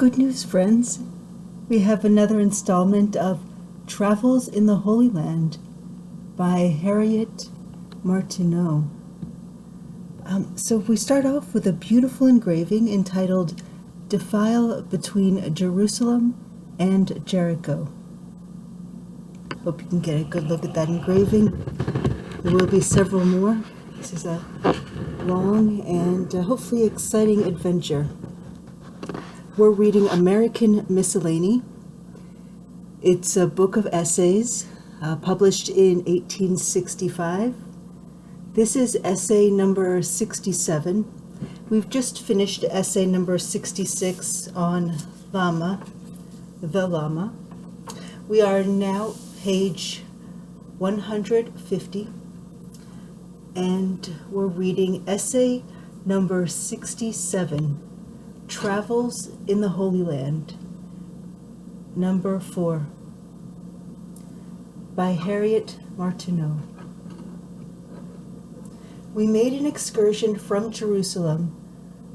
Good news, friends. We have another installment of Travels in the Holy Land by Harriet Martineau. So we start off with a beautiful engraving entitled Defile Between Jerusalem and Jericho. Hope you can get a good look at that engraving. There will be several more. This is a long and hopefully exciting adventure. We're reading American Miscellany. It's a book of essays published in 1865. This is essay number 67. We've just finished essay number 66 on the Lama. We are now page 150, and we're reading essay number 67. Travels in the Holy Land, number 4, by Harriet Martineau. We made an excursion from Jerusalem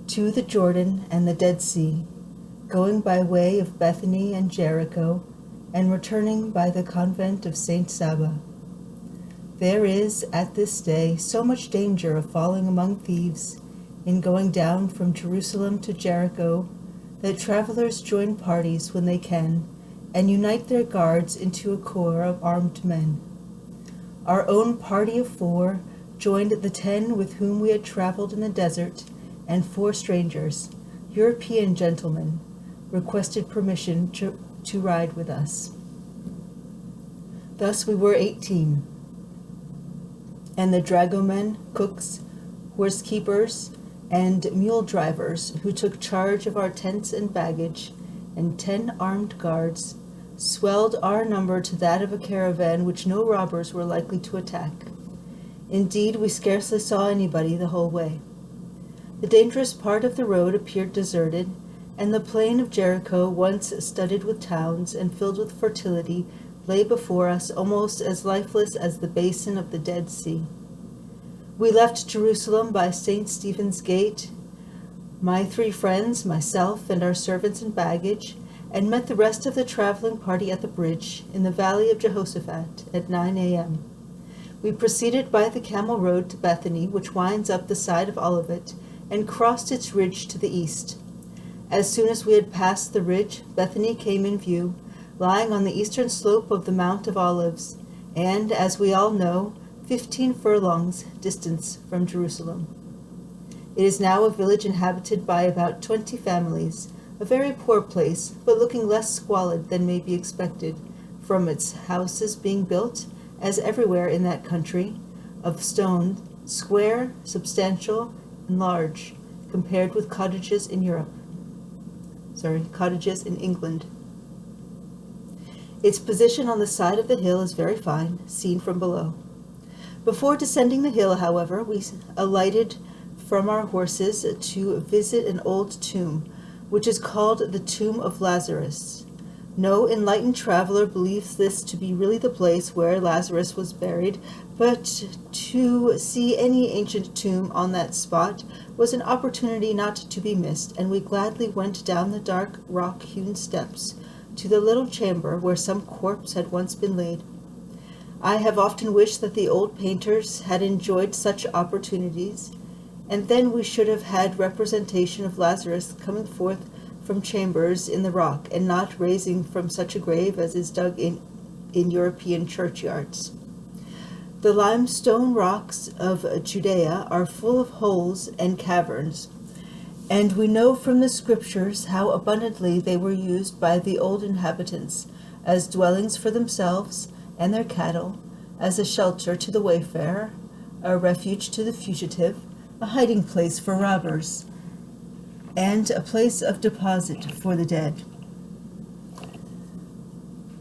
to the Jordan and the Dead Sea, going by way of Bethany and Jericho, and returning by the convent of Saint Saba. There is, at this day, so much danger of falling among thieves in going down from Jerusalem to Jericho, that travelers join parties when they can, and unite their guards into a corps of armed men. Our own party of 4 joined the 10 with whom we had traveled in the desert, and 4 strangers, European gentlemen, requested permission to ride with us. Thus we were 18, and the dragomen, cooks, horse-keepers, and mule drivers who took charge of our tents and baggage, and 10 armed guards, swelled our number to that of a caravan which no robbers were likely to attack. Indeed, we scarcely saw anybody the whole way. The dangerous part of the road appeared deserted, and the plain of Jericho, once studded with towns and filled with fertility, lay before us almost as lifeless as the basin of the Dead Sea. We left Jerusalem by St. Stephen's Gate, my 3 friends, myself, and our servants and baggage, and met the rest of the traveling party at the bridge in the valley of Jehoshaphat at 9 a.m. We proceeded by the camel road to Bethany, which winds up the side of Olivet, and crossed its ridge to the east. As soon as we had passed the ridge, Bethany came in view, lying on the eastern slope of the Mount of Olives, and, as we all know, 15 furlongs distance from Jerusalem. It is now a village inhabited by about 20 families, a very poor place, but looking less squalid than may be expected, from its houses being built, as everywhere in that country, of stone, square, substantial, and large, compared with cottages in England. Its position on the side of the hill is very fine, seen from below. Before descending the hill, however, we alighted from our horses to visit an old tomb, which is called the Tomb of Lazarus. No enlightened traveler believes this to be really the place where Lazarus was buried, but to see any ancient tomb on that spot was an opportunity not to be missed, and we gladly went down the dark rock-hewn steps to the little chamber where some corpse had once been laid. I have often wished that the old painters had enjoyed such opportunities, and then we should have had representation of Lazarus coming forth from chambers in the rock, and not raising from such a grave as is dug in European churchyards. The limestone rocks of Judea are full of holes and caverns, and we know from the scriptures how abundantly they were used by the old inhabitants as dwellings for themselves and their cattle, as a shelter to the wayfarer, a refuge to the fugitive, a hiding place for robbers, and a place of deposit for the dead.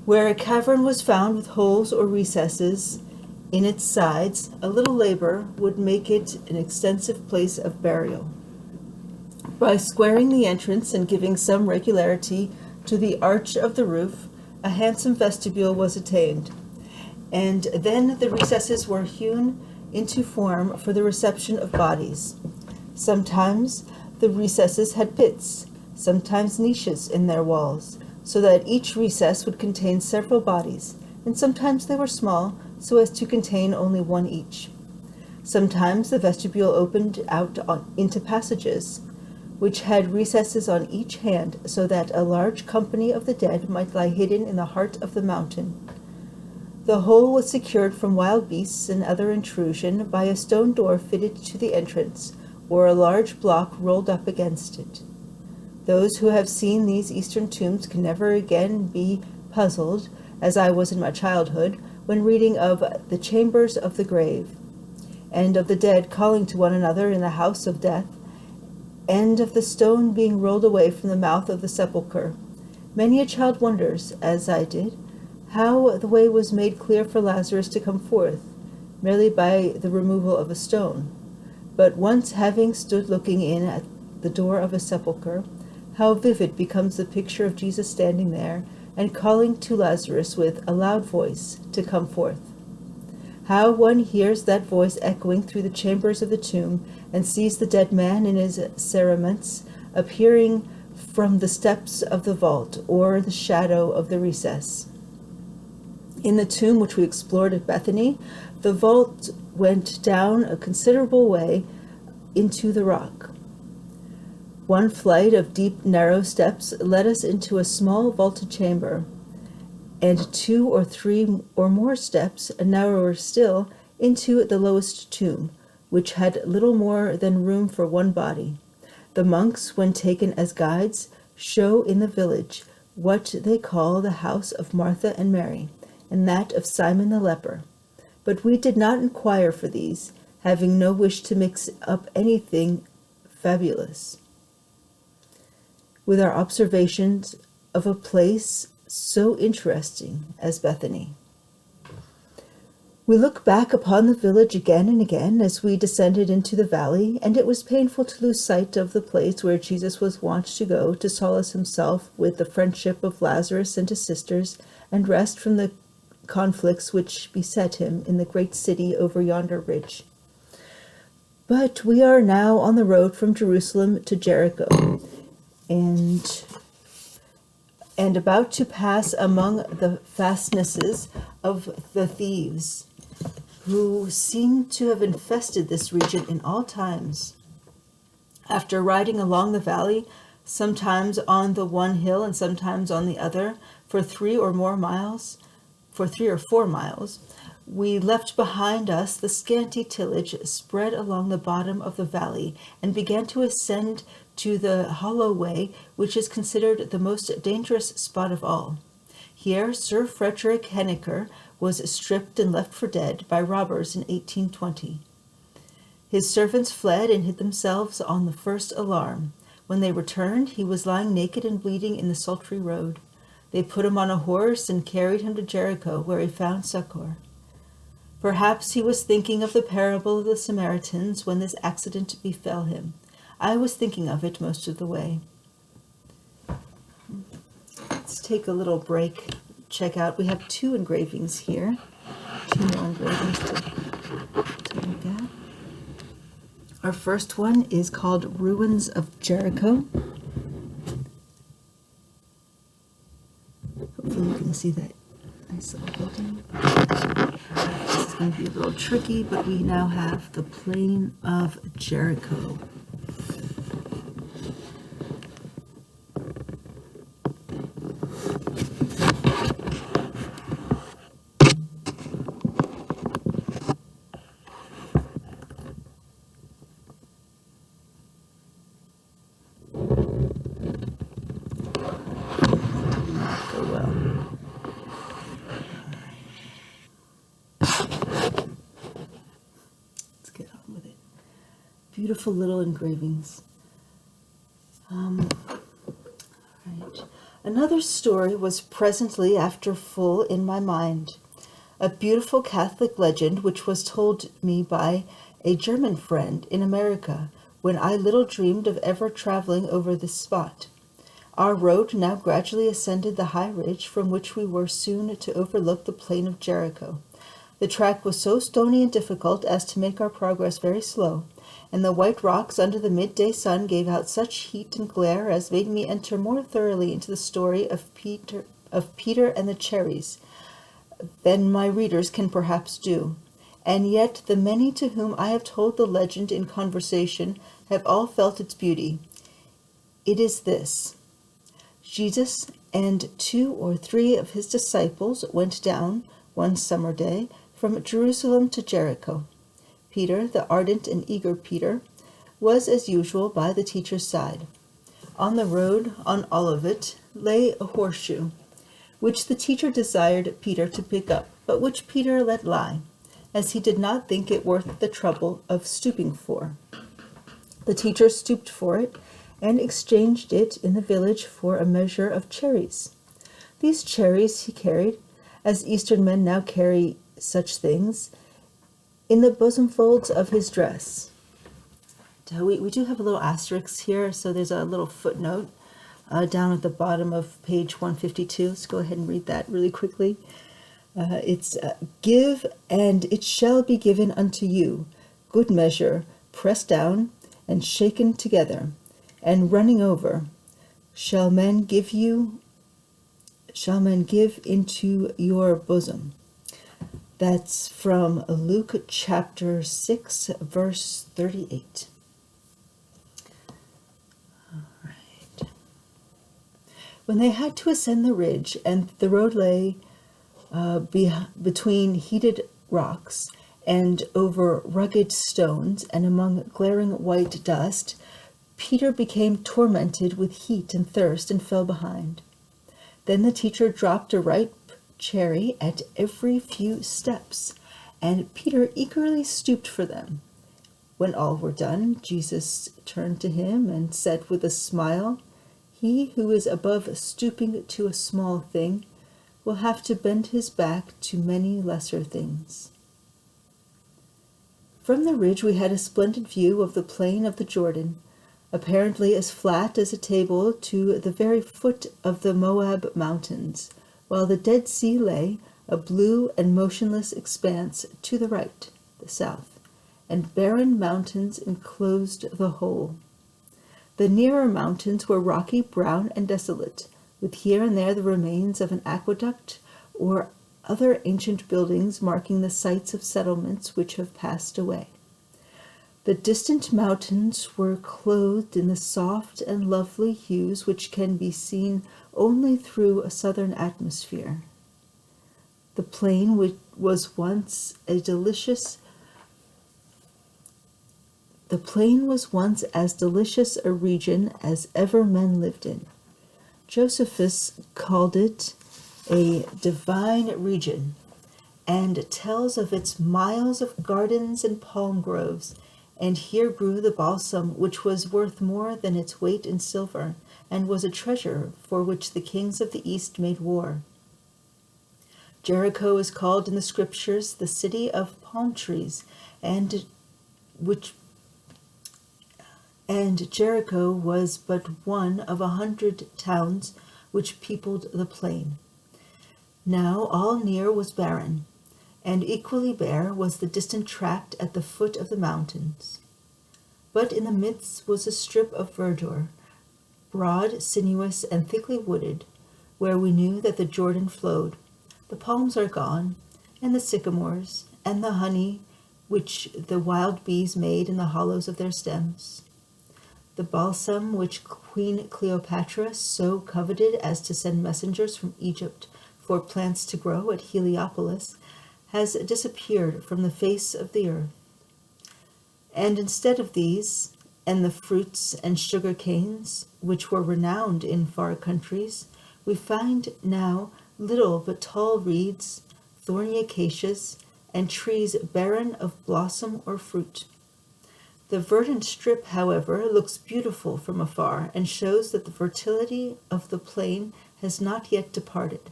Where a cavern was found with holes or recesses in its sides, a little labor would make it an extensive place of burial. By squaring the entrance and giving some regularity to the arch of the roof, a handsome vestibule was attained, and then the recesses were hewn into form for the reception of bodies. Sometimes the recesses had pits, sometimes niches in their walls, so that each recess would contain several bodies, and sometimes they were small, so as to contain only one each. Sometimes the vestibule opened out into passages, which had recesses on each hand, so that a large company of the dead might lie hidden in the heart of the mountain. The whole was secured from wild beasts and other intrusion by a stone door fitted to the entrance, or a large block rolled up against it. Those who have seen these eastern tombs can never again be puzzled, as I was in my childhood, when reading of the chambers of the grave, and of the dead calling to one another in the house of death, and of the stone being rolled away from the mouth of the sepulchre. Many a child wonders, as I did, how the way was made clear for Lazarus to come forth, merely by the removal of a stone. But once having stood looking in at the door of a sepulchre, how vivid becomes the picture of Jesus standing there and calling to Lazarus with a loud voice to come forth. How one hears that voice echoing through the chambers of the tomb and sees the dead man in his cerements appearing from the steps of the vault or the shadow of the recess. In the tomb which we explored at Bethany, the vault went down a considerable way into the rock. One flight of deep, narrow steps led us into a small vaulted chamber, and 2 or 3 or more steps, narrower still, into the lowest tomb, which had little more than room for one body. The monks, when taken as guides, show in the village what they call the house of Martha and Mary, and that of Simon the leper. But we did not inquire for these, having no wish to mix up anything fabulous with our observations of a place so interesting as Bethany. We look back upon the village again and again as we descended into the valley, and it was painful to lose sight of the place where Jesus was wont to go to solace himself with the friendship of Lazarus and his sisters, and rest from the conflicts which beset him in the great city over yonder ridge. But we are now on the road from Jerusalem to Jericho, and about to pass among the fastnesses of the thieves, who seem to have infested this region in all times. After riding along the valley, sometimes on the one hill and sometimes on the other, for 3 or 4 miles, we left behind us the scanty tillage spread along the bottom of the valley, and began to ascend to the hollow way, which is considered the most dangerous spot of all. Here Sir Frederick Henniker was stripped and left for dead by robbers in 1820. His servants fled and hid themselves on the first alarm. When they returned, he was lying naked and bleeding in the sultry road. They put him on a horse and carried him to Jericho, where he found succor. Perhaps he was thinking of the parable of the Samaritans when this accident befell him. I was thinking of it most of the way. Let's take a little break. Check out, we have 2 engravings here. 2 more engravings to look at. Our first one is called Ruins of Jericho. Hopefully you can see that nice little building. This is going to be a little tricky, but we now have the Plain of Jericho. Beautiful little engravings. Right. Another story was presently after full in my mind. A beautiful Catholic legend which was told me by a German friend in America, when I little dreamed of ever traveling over this spot. Our road now gradually ascended the high ridge from which we were soon to overlook the plain of Jericho. The track was so stony and difficult as to make our progress very slow, and the white rocks under the midday sun gave out such heat and glare as made me enter more thoroughly into the story of Peter and the cherries than my readers can perhaps do. And yet the many to whom I have told the legend in conversation have all felt its beauty. It is this: Jesus and 2 or 3 of his disciples went down one summer day from Jerusalem to Jericho. Peter, the ardent and eager Peter, was as usual by the teacher's side. On the road on Olivet lay a horseshoe, which the teacher desired Peter to pick up, but which Peter let lie, as he did not think it worth the trouble of stooping for. The teacher stooped for it, and exchanged it in the village for a measure of cherries. These cherries he carried, as Eastern men now carry such things, in the bosom folds of his dress. We do have a little asterisk here, so there's a little footnote down at the bottom of page 152. Let's go ahead and read that really quickly. It's give, and it shall be given unto you, good measure, pressed down and shaken together, and running over, shall men give into your bosom. That's from Luke chapter 6, verse 38. All right. When they had to ascend the ridge, and the road lay between heated rocks, and over rugged stones, and among glaring white dust, Peter became tormented with heat and thirst and fell behind. Then the teacher dropped a ripe cherry at every few steps, and Peter eagerly stooped for them. When all were done, Jesus turned to him and said with a smile, "He who is above stooping to a small thing will have to bend his back to many lesser things." From the ridge we had a splendid view of the plain of the Jordan, apparently as flat as a table to the very foot of the Moab mountains, while the Dead Sea lay, a blue and motionless expanse to the right, the south, and barren mountains enclosed the whole. The nearer mountains were rocky, brown, and desolate, with here and there the remains of an aqueduct or other ancient buildings marking the sites of settlements which have passed away. The distant mountains were clothed in the soft and lovely hues which can be seen only through a southern atmosphere. The plain was once as delicious a region as ever men lived in. Josephus called it a divine region, and tells of its miles of gardens and palm groves. And here grew the balsam, which was worth more than its weight in silver, and was a treasure for which the kings of the East made war. Jericho is called in the Scriptures the city of palm trees, and Jericho was but one of 100 towns which peopled the plain. Now all near was barren, and equally bare was the distant tract at the foot of the mountains. But in the midst was a strip of verdure, broad, sinuous, and thickly wooded, where we knew that the Jordan flowed. The palms are gone, and the sycamores, and the honey which the wild bees made in the hollows of their stems. The balsam which Queen Cleopatra so coveted as to send messengers from Egypt for plants to grow at Heliopolis has disappeared from the face of the earth. And instead of these, and the fruits and sugar canes, which were renowned in far countries, we find now little but tall reeds, thorny acacias, and trees barren of blossom or fruit. The verdant strip, however, looks beautiful from afar, and shows that the fertility of the plain has not yet departed.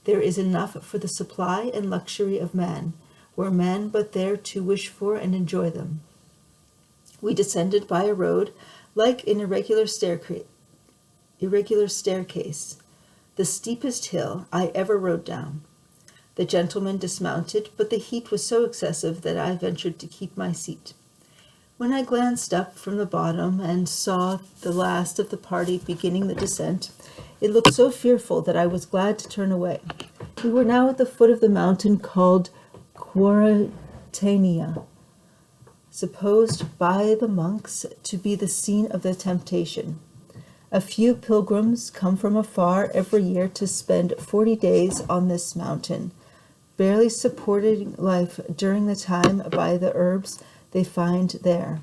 There is enough for the supply and luxury of man, were man but there to wish for and enjoy them. We descended by a road like an irregular staircase, the steepest hill I ever rode down. The gentleman dismounted, but the heat was so excessive that I ventured to keep my seat. When I glanced up from the bottom and saw the last of the party beginning the descent, it looked so fearful that I was glad to turn away. We were now at the foot of the mountain called Quarantania, supposed by the monks to be the scene of the temptation. A few pilgrims come from afar every year to spend 40 days on this mountain, barely supporting life during the time by the herbs they find there.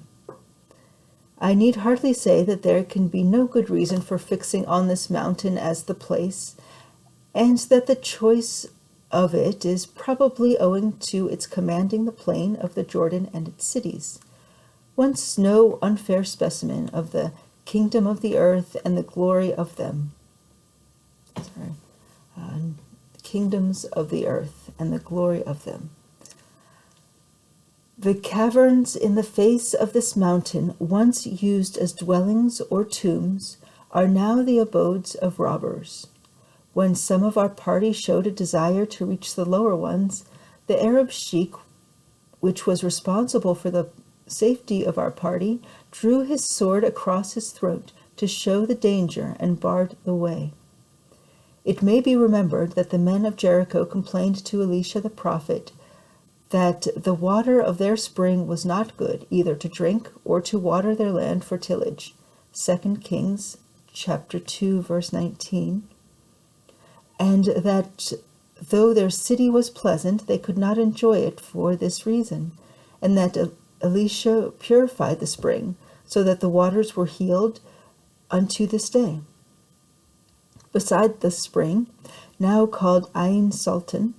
I need hardly say that there can be no good reason for fixing on this mountain as the place, and that the choice of it is probably owing to its commanding the plain of the Jordan and its cities, once no unfair specimen of the kingdom of the earth and the glory of them. Kingdoms of the earth and the glory of them. The caverns in the face of this mountain, once used as dwellings or tombs, are now the abodes of robbers. When some of our party showed a desire to reach the lower ones, the Arab sheik, which was responsible for the safety of our party, drew his sword across his throat to show the danger and barred the way. It may be remembered that the men of Jericho complained to Elisha the prophet that the water of their spring was not good, either to drink or to water their land for tillage. 2 Kings chapter 2, verse 19. And that though their city was pleasant, they could not enjoy it for this reason, and that Elisha purified the spring, so that the waters were healed unto this day. Beside the spring, now called Ain Sultan,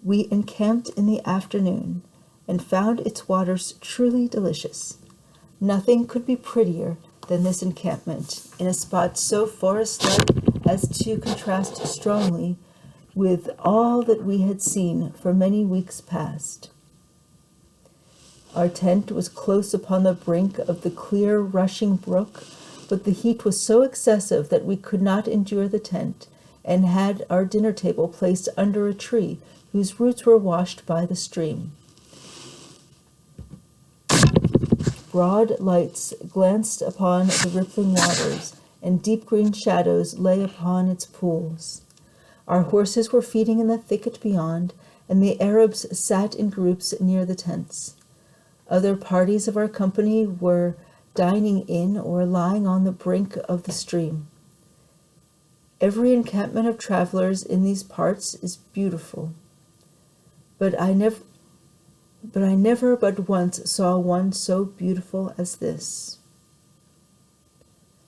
we encamped in the afternoon, and found its waters truly delicious. Nothing could be prettier than this encampment, in a spot so forest-like as to contrast strongly with all that we had seen for many weeks past. Our tent was close upon the brink of the clear rushing brook, but the heat was so excessive that we could not endure the tent, and had our dinner table placed under a tree whose roots were washed by the stream. Broad lights glanced upon the rippling waters, and deep green shadows lay upon its pools. Our horses were feeding in the thicket beyond, and the Arabs sat in groups near the tents. Other parties of our company were dining in or lying on the brink of the stream. Every encampment of travelers in these parts is beautiful, but I never but once saw one so beautiful as this.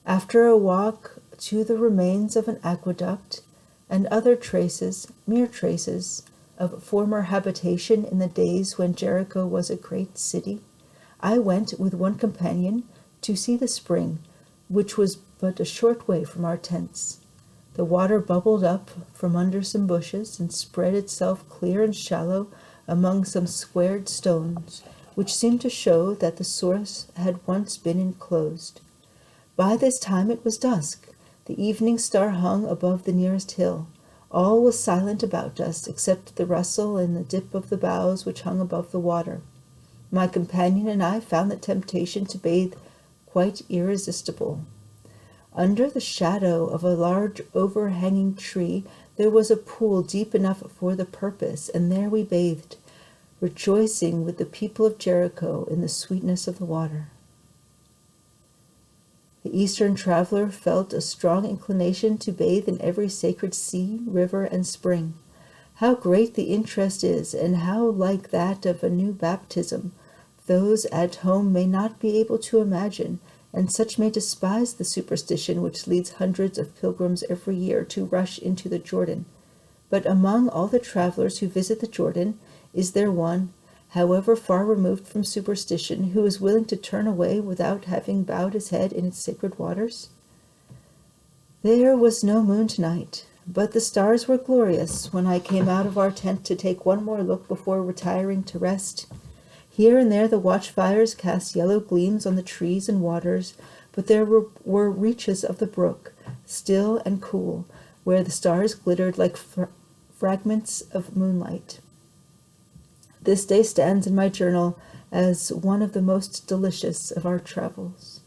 After a walk to the remains of an aqueduct and other traces, mere traces, of former habitation in the days when Jericho was a great city, I went with one companion to see the spring, which was but a short way from our tents. The water bubbled up from under some bushes and spread itself clear and shallow among some squared stones, which seemed to show that the source had once been enclosed. By this time it was dusk. The evening star hung above the nearest hill. All was silent about us, except the rustle and the dip of the boughs which hung above the water. My companion and I found the temptation to bathe quite irresistible. Under the shadow of a large overhanging tree there was a pool deep enough for the purpose, and there we bathed, rejoicing with the people of Jericho in the sweetness of the water. The Eastern traveler felt a strong inclination to bathe in every sacred sea, river, and spring. How great the interest is, and how like that of a new baptism, those at home may not be able to imagine, and such may despise the superstition which leads hundreds of pilgrims every year to rush into the Jordan. But among all the travelers who visit the Jordan, is there one, however far removed from superstition, who is willing to turn away without having bowed his head in its sacred waters? There was no moon tonight, but the stars were glorious when I came out of our tent to take one more look before retiring to rest. Here and there the watchfires cast yellow gleams on the trees and waters, but there were reaches of the brook, still and cool, where the stars glittered like fragments of moonlight. This day stands in my journal as one of the most delicious of our travels.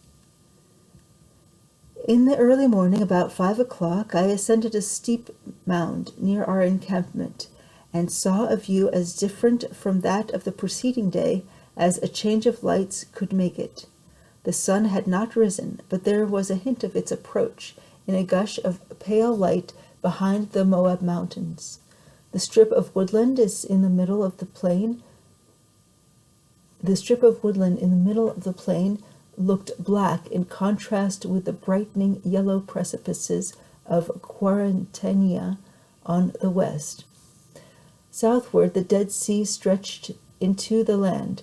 In the early morning, about 5 o'clock, I ascended a steep mound near our encampment, and saw a view as different from that of the preceding day as a change of lights could make it. The sun had not risen, but there was a hint of its approach in a gush of pale light behind the Moab mountains. The strip of woodland is in the middle of the plain. The strip of woodland in the middle of the plain looked black in contrast with the brightening yellow precipices of Quarantania on the west. Southward, the Dead Sea stretched into the land,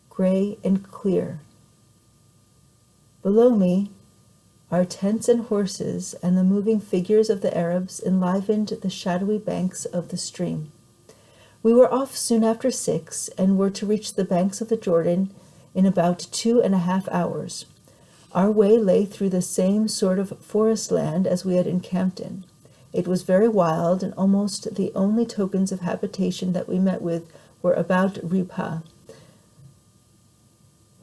gray and clear. Below me, our tents and horses and the moving figures of the Arabs enlivened the shadowy banks of the stream. We were off soon after 6 and were to reach the banks of the Jordan in about 2.5 hours. Our way lay through the same sort of forest land as we had encamped in. It was very wild, and almost the only tokens of habitation that we met with were about Ribha,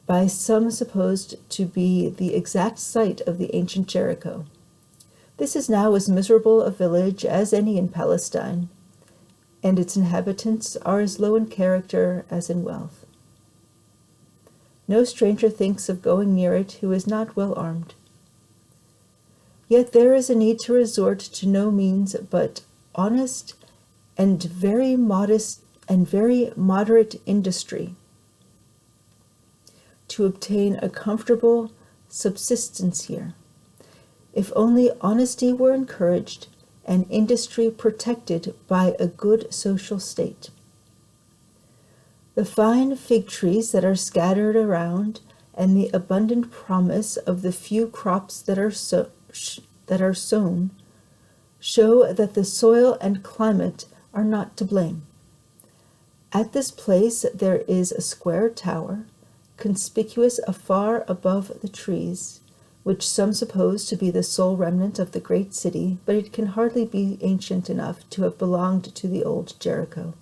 by some supposed to be the exact site of the ancient Jericho. This is now as miserable a village as any in Palestine, and its inhabitants are as low in character as in wealth. No stranger thinks of going near it who is not well armed. Yet there is a need to resort to no means but honest and very modest and very moderate industry to obtain a comfortable subsistence here, if only honesty were encouraged and industry protected by a good social state. The fine fig trees that are scattered around and the abundant promise of the few crops that are sown show that the soil and climate are not to blame. At this place there is a square tower, conspicuous afar above the trees, which some suppose to be the sole remnant of the great city, but it can hardly be ancient enough to have belonged to the old Jericho.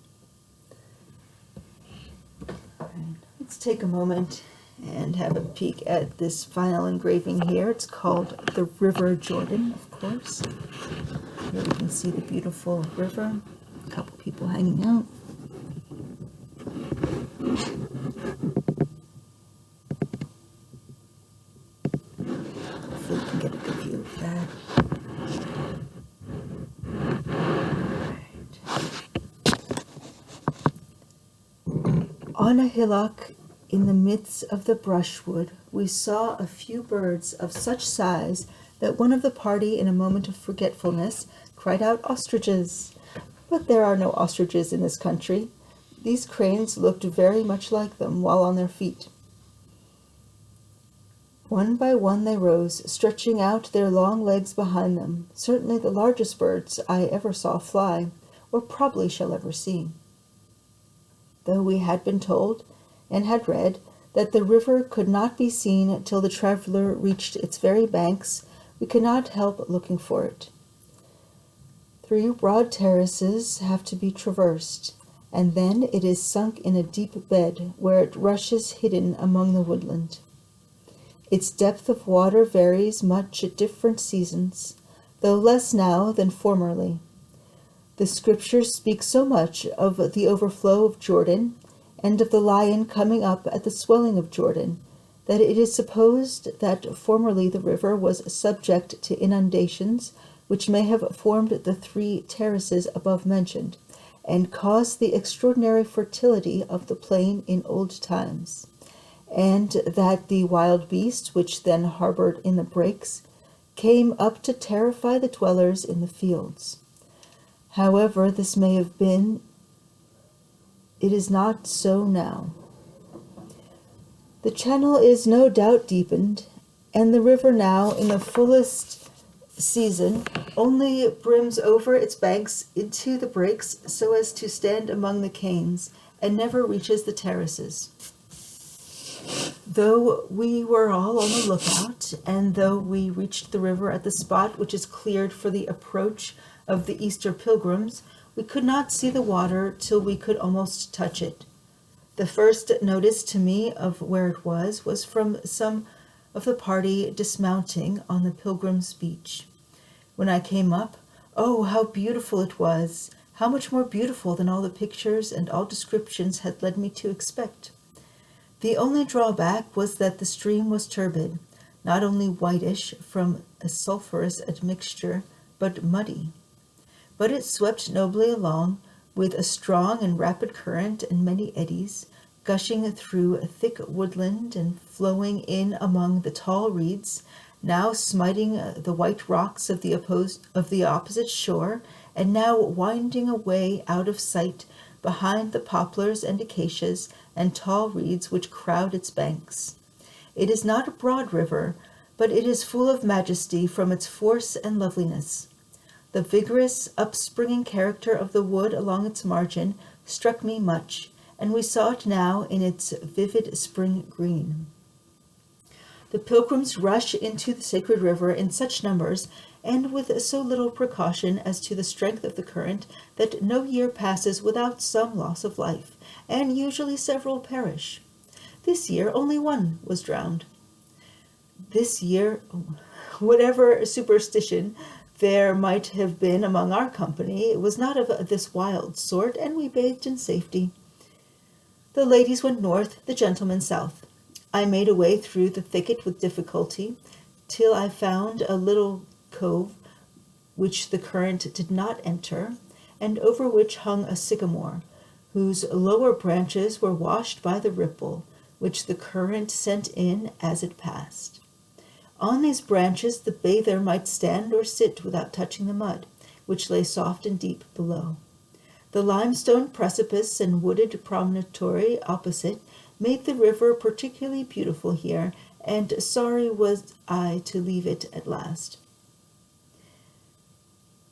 Let's take a moment and have a peek at this final engraving here. It's called the River Jordan, of course. Here we can see the beautiful river, a couple people hanging out. Hopefully we can get a good view of that. Right. On a hillock in the midst of the brushwood, we saw a few birds of such size that one of the party, in a moment of forgetfulness, cried out, "Ostriches!" But there are no ostriches in this country. These cranes looked very much like them while on their feet. One by one they rose, stretching out their long legs behind them, certainly the largest birds I ever saw fly, or probably shall ever see. Though we had been told, and had read, that the river could not be seen till the traveler reached its very banks, we could not help looking for it. 3 broad terraces have to be traversed, and then it is sunk in a deep bed, where it rushes hidden among the woodland. Its depth of water varies much at different seasons, though less now than formerly. The Scriptures speak so much of the overflow of Jordan, and of the lion coming up at the swelling of Jordan, that it is supposed that formerly the river was subject to inundations, which may have formed the 3 terraces above mentioned, and caused the extraordinary fertility of the plain in old times, and that the wild beasts, which then harbored in the breaks, came up to terrify the dwellers in the fields. However this may have been, it is not so now. The channel is no doubt deepened, and the river now, in the fullest season, only brims over its banks into the breaks so as to stand among the canes, and never reaches the terraces. Though we were all on the lookout, and though we reached the river at the spot which is cleared for the approach of the Easter pilgrims, We could not see the water till we could almost touch it. The first notice to me of where it was from some of the party dismounting on the Pilgrim's Beach. When I came up, oh, how beautiful it was! How much more beautiful than all the pictures and all descriptions had led me to expect. The only drawback was that the stream was turbid, not only whitish from a sulphurous admixture, but muddy. But it swept nobly along, with a strong and rapid current and many eddies, gushing through a thick woodland and flowing in among the tall reeds, now smiting the white rocks of the opposite shore, and now winding away out of sight behind the poplars and acacias and tall reeds which crowd its banks. It is not a broad river, but it is full of majesty from its force and loveliness. The vigorous, upspringing character of the wood along its margin struck me much, and we saw it now in its vivid spring green. The pilgrims rush into the sacred river in such numbers and with so little precaution as to the strength of the current that no year passes without some loss of life, and usually several perish. This year only one was drowned. This year, whatever superstition there might have been among our company, it was not of this wild sort, and we bathed in safety. The ladies went north, the gentlemen south. I made a way through the thicket with difficulty, till I found a little cove which the current did not enter, and over which hung a sycamore, whose lower branches were washed by the ripple, which the current sent in as it passed. On these branches the bather might stand or sit without touching the mud, which lay soft and deep below. The limestone precipice and wooded promontory opposite made the river particularly beautiful here, and sorry was I to leave it at last.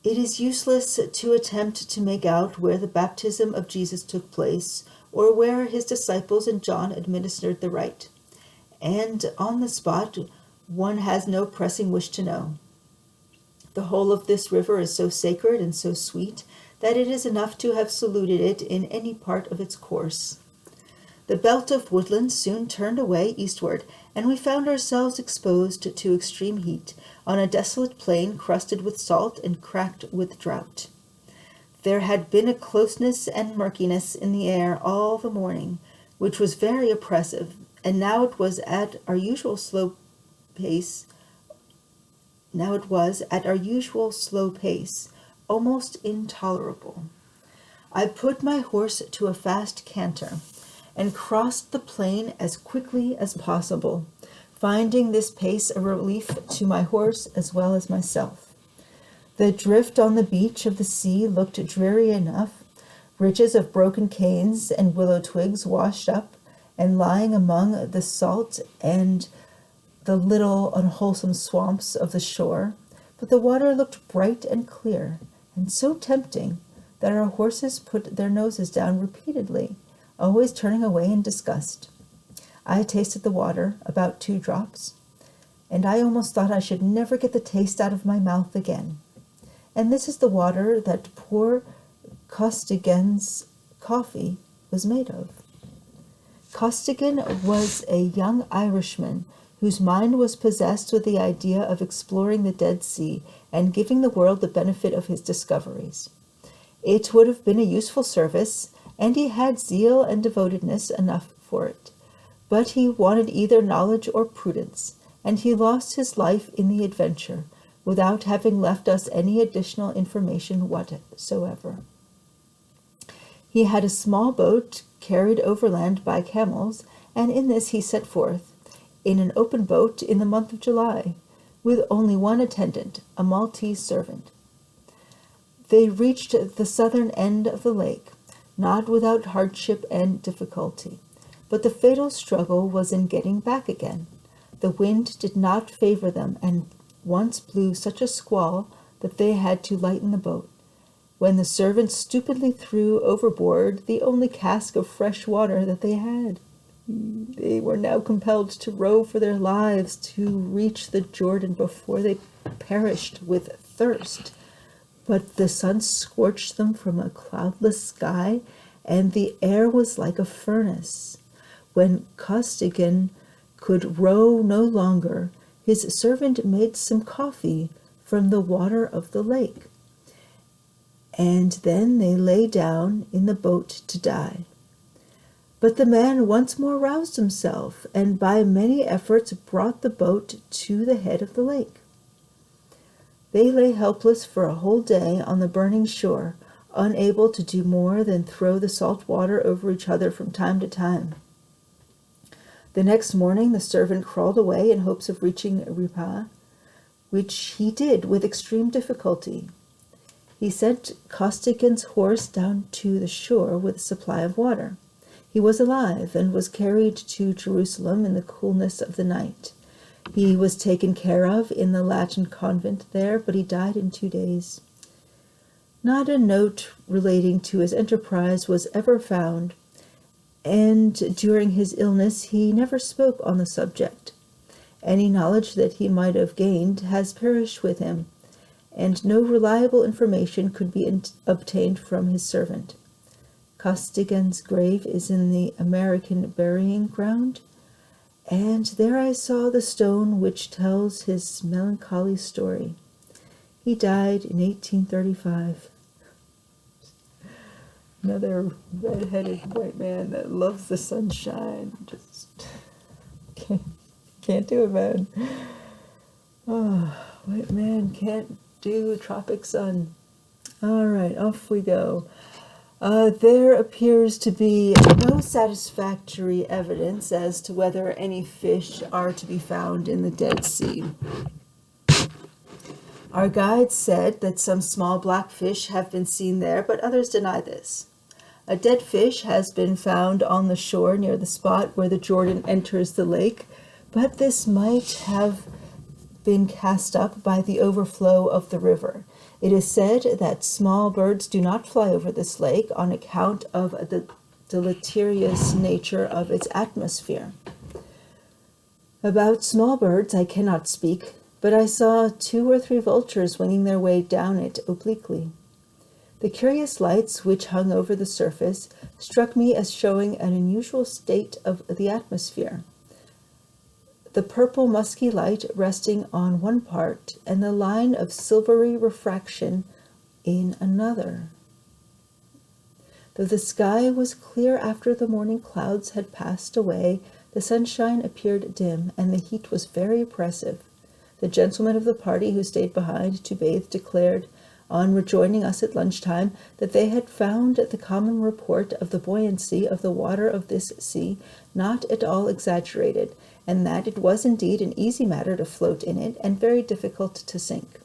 It is useless to attempt to make out where the baptism of Jesus took place, or where his disciples and John administered the rite, and on the spot one has no pressing wish to know. The whole of this river is so sacred and so sweet that it is enough to have saluted it in any part of its course. The belt of woodland soon turned away eastward, and we found ourselves exposed to extreme heat on a desolate plain crusted with salt and cracked with drought. There had been a closeness and murkiness in the air all the morning, which was very oppressive, and now it was at our usual slow pace, almost intolerable. I put my horse to a fast canter, and crossed the plain as quickly as possible, finding this pace a relief to my horse as well as myself. The drift on the beach of the sea looked dreary enough, ridges of broken canes and willow twigs washed up and lying among the salt and the little unwholesome swamps of the shore, but the water looked bright and clear, and so tempting that our horses put their noses down repeatedly, always turning away in disgust. I tasted the water, about 2 drops, and I almost thought I should never get the taste out of my mouth again. And this is the water that poor Costigan's coffee was made of. Costigan was a young Irishman whose mind was possessed with the idea of exploring the Dead Sea and giving the world the benefit of his discoveries. It would have been a useful service, and he had zeal and devotedness enough for it. But he wanted either knowledge or prudence, and he lost his life in the adventure, without having left us any additional information whatsoever. He had a small boat carried overland by camels, and in this he set forth, in an open boat in the month of July, with only one attendant, a Maltese servant. They reached the southern end of the lake, not without hardship and difficulty, but the fatal struggle was in getting back again. The wind did not favor them, and once blew such a squall that they had to lighten the boat, when the servant stupidly threw overboard the only cask of fresh water that they had. They were now compelled to row for their lives to reach the Jordan before they perished with thirst. but the sun scorched them from a cloudless sky, and the air was like a furnace. When Costigan could row no longer, his servant made some coffee from the water of the lake, and then they lay down in the boat to die. But the man once more roused himself, and by many efforts brought the boat to the head of the lake. They lay helpless for a whole day on the burning shore, unable to do more than throw the salt water over each other from time to time. The next morning the servant crawled away in hopes of reaching Ripa, which he did with extreme difficulty. He sent Costigan's horse down to the shore with a supply of water. He was alive and was carried to Jerusalem in the coolness of the night. He was taken care of in the Latin convent there, but he died in 2 days. Not a note relating to his enterprise was ever found, and during his illness he never spoke on the subject. Any knowledge that he might have gained has perished with him, and no reliable information could be obtained from his servant. Costigan's grave is in the American burying ground, and there I saw the stone which tells his melancholy story. He died in 1835. Another red-headed white man that loves the sunshine. Just can't do it, man. Oh, white man can't do tropic sun. All right, off we go. There appears to be no satisfactory evidence as to whether any fish are to be found in the Dead Sea. Our guides said that some small black fish have been seen there, but others deny this. A dead fish has been found on the shore near the spot where the Jordan enters the lake, but this might have been cast up by the overflow of the river. It is said that small birds do not fly over this lake on account of the deleterious nature of its atmosphere. About small birds I cannot speak, but I saw 2 or 3 vultures winging their way down it obliquely. The curious lights which hung over the surface struck me as showing an unusual state of the atmosphere. The purple musky light resting on one part, and the line of silvery refraction in another. Though the sky was clear after the morning clouds had passed away, the sunshine appeared dim, and the heat was very oppressive. The gentlemen of the party who stayed behind to bathe declared, on rejoining us at lunchtime, that they had found the common report of the buoyancy of the water of this sea not at all exaggerated, and that it was indeed an easy matter to float in it and very difficult to sink.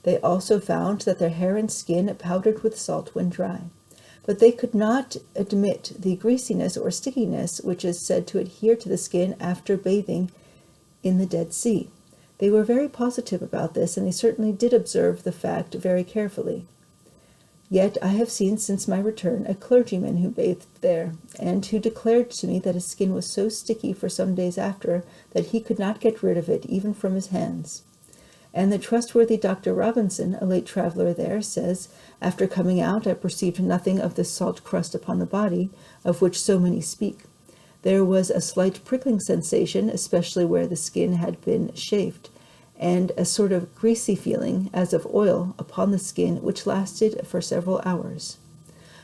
They also found that their hair and skin powdered with salt when dry, but they could not admit the greasiness or stickiness which is said to adhere to the skin after bathing in the Dead Sea. They were very positive about this, and they certainly did observe the fact very carefully. Yet I have seen since my return a clergyman who bathed there, and who declared to me that his skin was so sticky for some days after that he could not get rid of it even from his hands. And the trustworthy Dr. Robinson, a late traveler there, says, after coming out I perceived nothing of the salt crust upon the body, of which so many speak. There was a slight prickling sensation, especially where the skin had been shaved, and a sort of greasy feeling, as of oil, upon the skin, which lasted for several hours.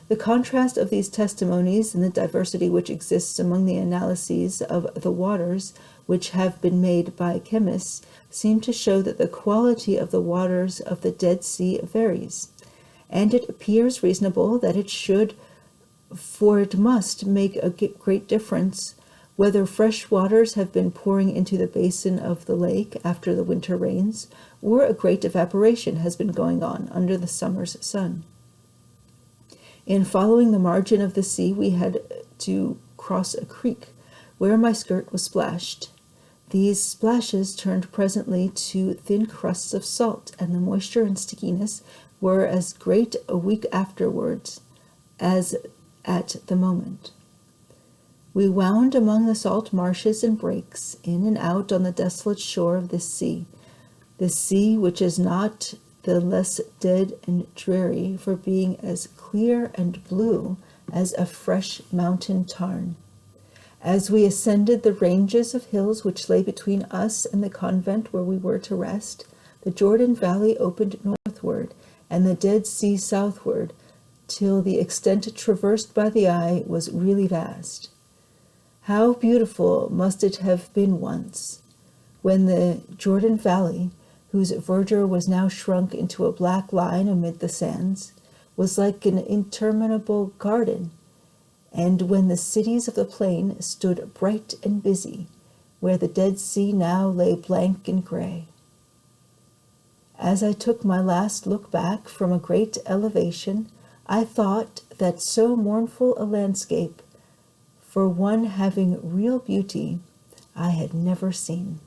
The contrast of these testimonies and the diversity which exists among the analyses of the waters which have been made by chemists seem to show that the quality of the waters of the Dead Sea varies, and it appears reasonable that it should, for it must make a great difference whether fresh waters have been pouring into the basin of the lake after the winter rains, or a great evaporation has been going on under the summer's sun. In following the margin of the sea, we had to cross a creek, where my skirt was splashed. These splashes turned presently to thin crusts of salt, and the moisture and stickiness were as great a week afterwards as at the moment. We wound among the salt marshes and breaks, in and out on the desolate shore of this sea which is not the less dead and dreary for being as clear and blue as a fresh mountain tarn. As we ascended the ranges of hills which lay between us and the convent where we were to rest, the Jordan Valley opened northward and the Dead Sea southward, till the extent traversed by the eye was really vast. How beautiful must it have been once, when the Jordan Valley, whose verdure was now shrunk into a black line amid the sands, was like an interminable garden, and when the cities of the plain stood bright and busy, where the Dead Sea now lay blank and gray. As I took my last look back from a great elevation, I thought that so mournful a landscape, for one having real beauty, I had never seen.